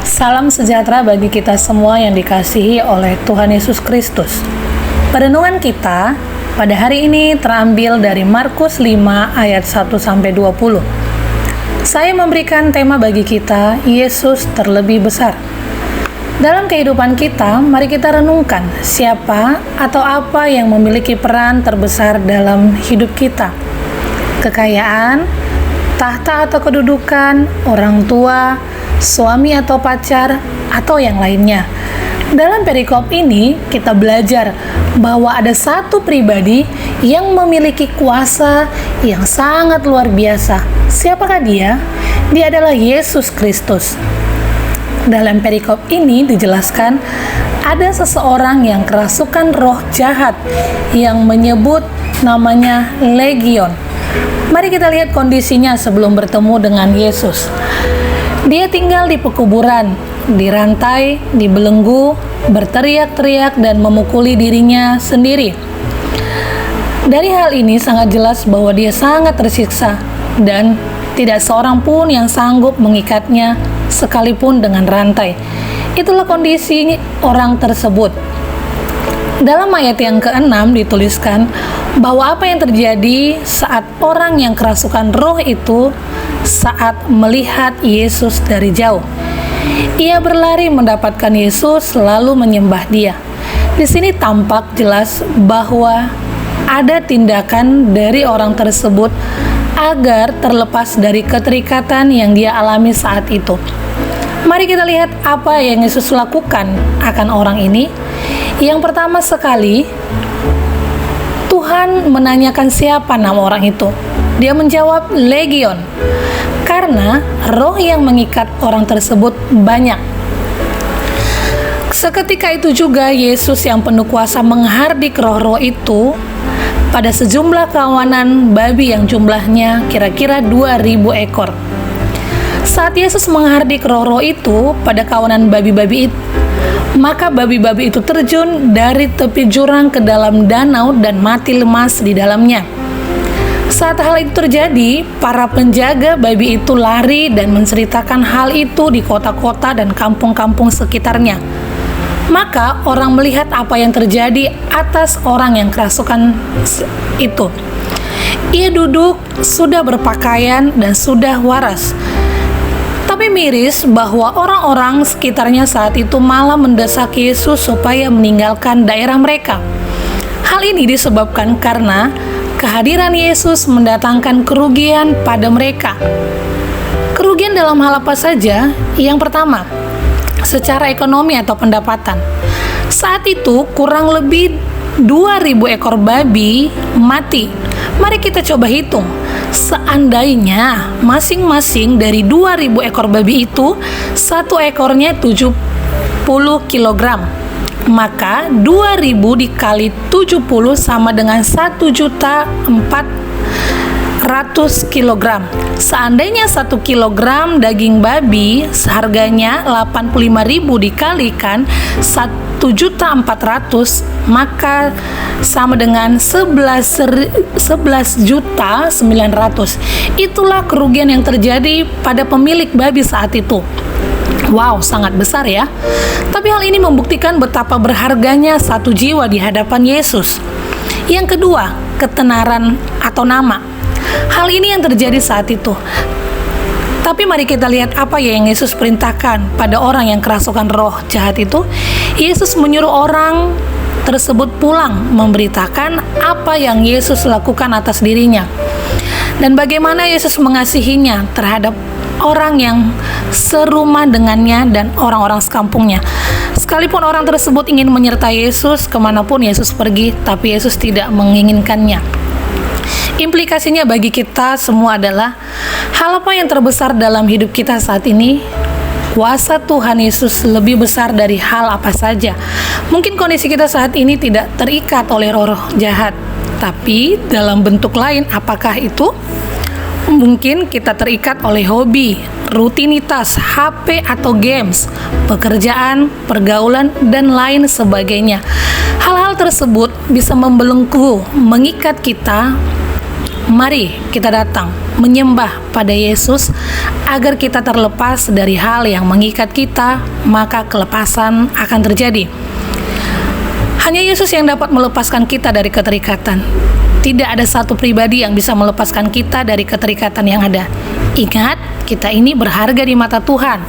Salam sejahtera bagi kita semua yang dikasihi oleh Tuhan Yesus Kristus. Perenungan kita pada hari ini terambil dari Markus 5 ayat 1-20. Saya memberikan tema bagi kita, Yesus terlebih besar. Dalam kehidupan kita, mari kita renungkan siapa atau apa yang memiliki peran terbesar dalam hidup kita. Kekayaan, tahta atau kedudukan, orang tua, suami atau pacar, atau yang lainnya. Dalam perikop ini, kita belajar bahwa ada satu pribadi yang memiliki kuasa yang sangat luar biasa. Siapakah dia? Dia adalah Yesus Kristus. Dalam perikop ini dijelaskan ada seseorang yang kerasukan roh jahat yang menyebut namanya Legion. Mari kita lihat kondisinya sebelum bertemu dengan Yesus. Dia tinggal di pekuburan, dirantai, dibelenggu, berteriak-teriak dan memukuli dirinya sendiri. Dari hal ini sangat jelas bahwa dia sangat tersiksa dan tidak seorang pun yang sanggup mengikatnya sekalipun dengan rantai. Itulah kondisi orang tersebut. Dalam ayat yang ke-6 dituliskan bahwa apa yang terjadi saat orang yang kerasukan roh itu saat melihat Yesus dari jauh. Ia berlari mendapatkan Yesus lalu menyembah Dia. Di sini tampak jelas bahwa ada tindakan dari orang tersebut agar terlepas dari keterikatan yang dia alami saat itu. Mari kita lihat apa yang Yesus lakukan akan orang ini. Yang pertama sekali, Tuhan menanyakan siapa nama orang itu. Dia menjawab Legion, karena roh yang mengikat orang tersebut banyak. Seketika itu juga Yesus yang penuh kuasa menghardik roh-roh itu pada sejumlah kawanan babi yang jumlahnya kira-kira 2.000 ekor. Saat Yesus menghardik roh-roh itu pada kawanan babi-babi itu, maka babi-babi itu terjun dari tepi jurang ke dalam danau dan mati lemas di dalamnya. Saat hal itu terjadi, para penjaga babi itu lari dan menceritakan hal itu di kota-kota dan kampung-kampung sekitarnya. Maka orang melihat apa yang terjadi atas orang yang kerasukan itu. Ia duduk, sudah berpakaian dan sudah waras. Tapi miris bahwa orang-orang sekitarnya saat itu malah mendesak Yesus supaya meninggalkan daerah mereka. Hal ini disebabkan karena kehadiran Yesus mendatangkan kerugian pada mereka. Kerugian dalam hal apa saja? Yang pertama, secara ekonomi atau pendapatan. Saat itu kurang lebih 2.000 ekor babi mati. Mari kita coba hitung. Seandainya masing-masing dari 2.000 ekor babi itu, satu ekornya 70 kg. Maka 2.000 dikali 70 sama dengan 1.400.000 kg. Seandainya 1 kg daging babi seharganya 85.000 dikalikan 1.400.000, maka sama dengan 11.900.000. Itulah kerugian yang terjadi pada pemilik babi saat itu. Wow, sangat besar ya. Tapi hal ini membuktikan betapa berharganya satu jiwa di hadapan Yesus. Yang kedua, ketenaran atau nama. Hal ini yang terjadi saat itu. Tapi mari kita lihat apa yang Yesus perintahkan pada orang yang kerasukan roh jahat itu. Yesus menyuruh orang tersebut pulang memberitakan apa yang Yesus lakukan atas dirinya. Dan bagaimana Yesus mengasihinya terhadap orang yang serumah dengannya dan orang-orang sekampungnya. Sekalipun orang tersebut ingin menyertai Yesus kemanapun Yesus pergi, tapi Yesus tidak menginginkannya. Implikasinya bagi kita semua adalah hal apa yang terbesar dalam hidup kita saat ini? Kuasa Tuhan Yesus lebih besar dari hal apa saja. Mungkin kondisi kita saat ini tidak terikat oleh roh-roh jahat, tapi dalam bentuk lain. Apakah itu? Mungkin kita terikat oleh hobi, rutinitas, HP atau games, pekerjaan, pergaulan, dan lain sebagainya. Hal-hal tersebut bisa membelenggu, mengikat kita. Mari kita datang menyembah pada Yesus agar kita terlepas dari hal yang mengikat kita, maka kelepasan akan terjadi. Hanya Yesus yang dapat melepaskan kita dari keterikatan. Tidak ada satu pribadi yang bisa melepaskan kita dari keterikatan yang ada. Ingat, kita ini berharga di mata Tuhan.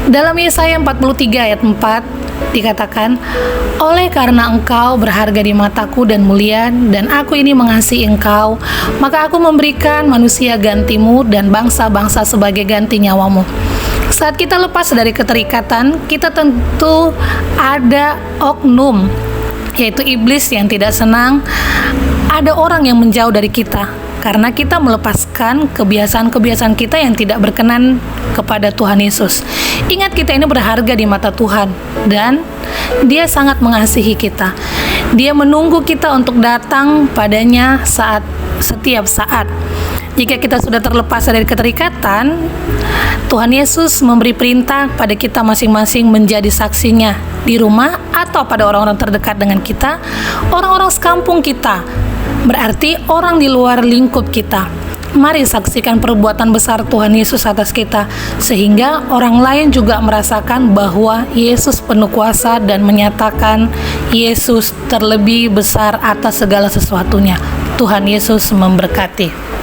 Dalam Yesaya 43 ayat 4 dikatakan, oleh karena engkau berharga di mataku dan mulia, dan aku ini mengasihi engkau, maka aku memberikan manusia gantimu dan bangsa-bangsa sebagai ganti nyawamu. Saat kita lepas dari keterikatan, kita tentu ada oknum, yaitu iblis yang tidak senang ada orang yang menjauh dari kita, karena kita melepaskan kebiasaan-kebiasaan kita yang tidak berkenan kepada Tuhan Yesus. Ingat, kita ini berharga di mata Tuhan, dan Dia sangat mengasihi kita. Dia menunggu kita untuk datang padanya setiap saat. Jika kita sudah terlepas dari keterikatan, Tuhan Yesus memberi perintah pada kita masing-masing menjadi saksinya di rumah atau pada orang-orang terdekat dengan kita, orang-orang sekampung kita, berarti orang di luar lingkup kita. Mari saksikan perbuatan besar Tuhan Yesus atas kita, sehingga orang lain juga merasakan bahwa Yesus penuh kuasa dan menyatakan Yesus terlebih besar atas segala sesuatunya. Tuhan Yesus memberkati.